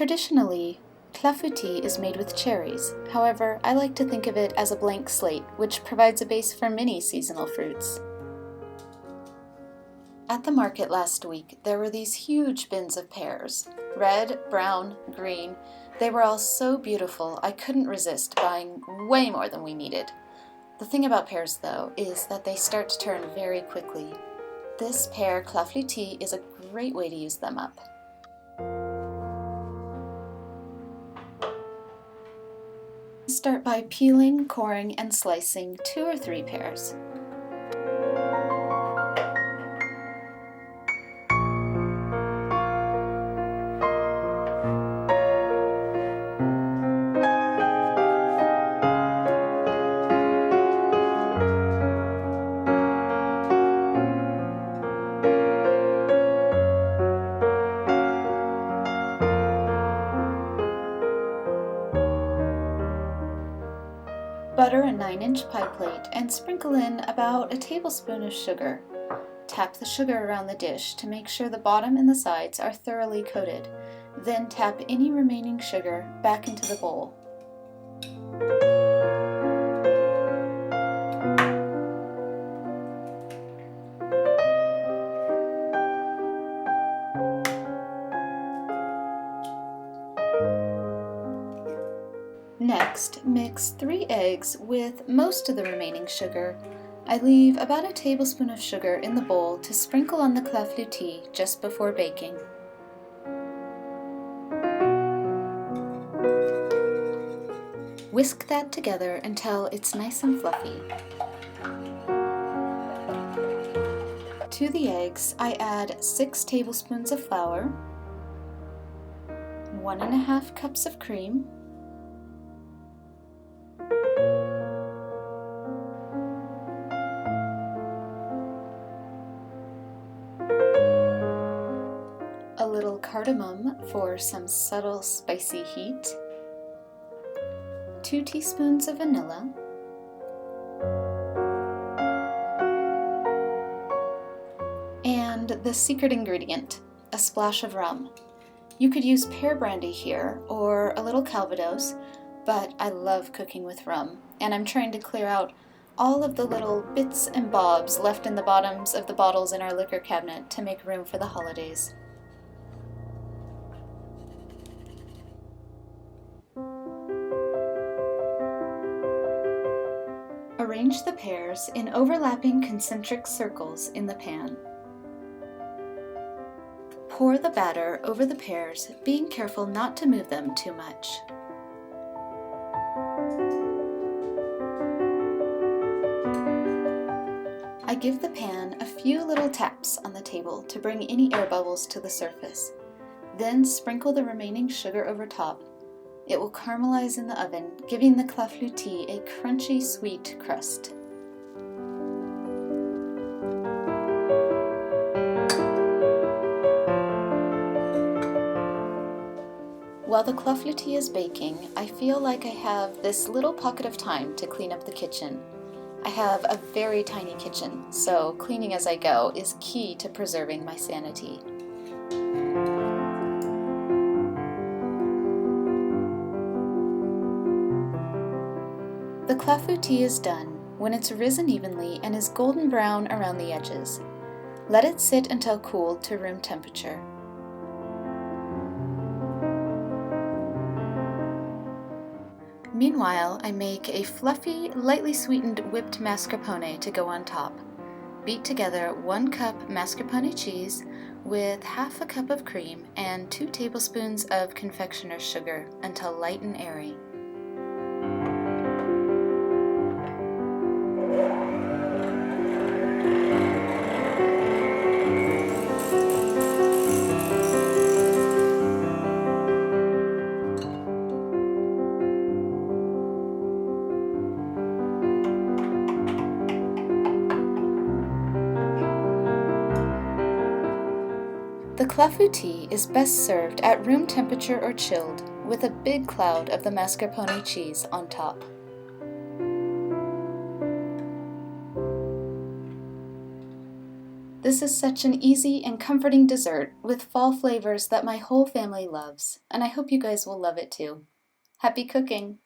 Traditionally, clafoutis is made with cherries. However, I like to think of it as a blank slate, which provides a base for many seasonal fruits. At the market last week, there were these huge bins of pears. Red, brown, green. They were all so beautiful, I couldn't resist buying way more than we needed. The thing about pears, though, is that they start to turn very quickly. This Pear Clafoutis is a great way to use them up. Start by peeling, coring, and slicing 2 or 3 pears. Butter a 9-inch pie plate and sprinkle in about a tablespoon of sugar. Tap the sugar around the dish to make sure the bottom and the sides are thoroughly coated. Then tap any remaining sugar back into the bowl. Next, mix 3 eggs with most of the remaining sugar. I leave about a tablespoon of sugar in the bowl to sprinkle on the clafoutis just before baking. Whisk that together until it's nice and fluffy. To the eggs, I add 6 tablespoons of flour, 1½ cups of cream, a little cardamom for some subtle spicy heat, 2 teaspoons of vanilla, and the secret ingredient, a splash of rum. You could use pear brandy here or a little Calvados, but I love cooking with rum, and I'm trying to clear out all of the little bits and bobs left in the bottoms of the bottles in our liquor cabinet to make room for the holidays. Arrange the pears in overlapping concentric circles in the pan. Pour the batter over the pears, being careful not to move them too much. I give the pan a few little taps on the table to bring any air bubbles to the surface. Then sprinkle the remaining sugar over top. It will caramelize in the oven, giving the clafoutis a crunchy, sweet crust. While the clafoutis is baking, I feel like I have this little pocket of time to clean up the kitchen. I have a very tiny kitchen, so cleaning as I go is key to preserving my sanity. The clafoutis is done when it's risen evenly and is golden brown around the edges. Let it sit until cooled to room temperature. Meanwhile, I make a fluffy, lightly sweetened whipped mascarpone to go on top. Beat together 1 cup mascarpone cheese with ½ cup of cream and 2 tablespoons of confectioner's sugar until light and airy. The clafoutis is best served at room temperature or chilled, with a big cloud of the mascarpone cheese on top. This is such an easy and comforting dessert with fall flavors that my whole family loves, and I hope you guys will love it too. Happy cooking!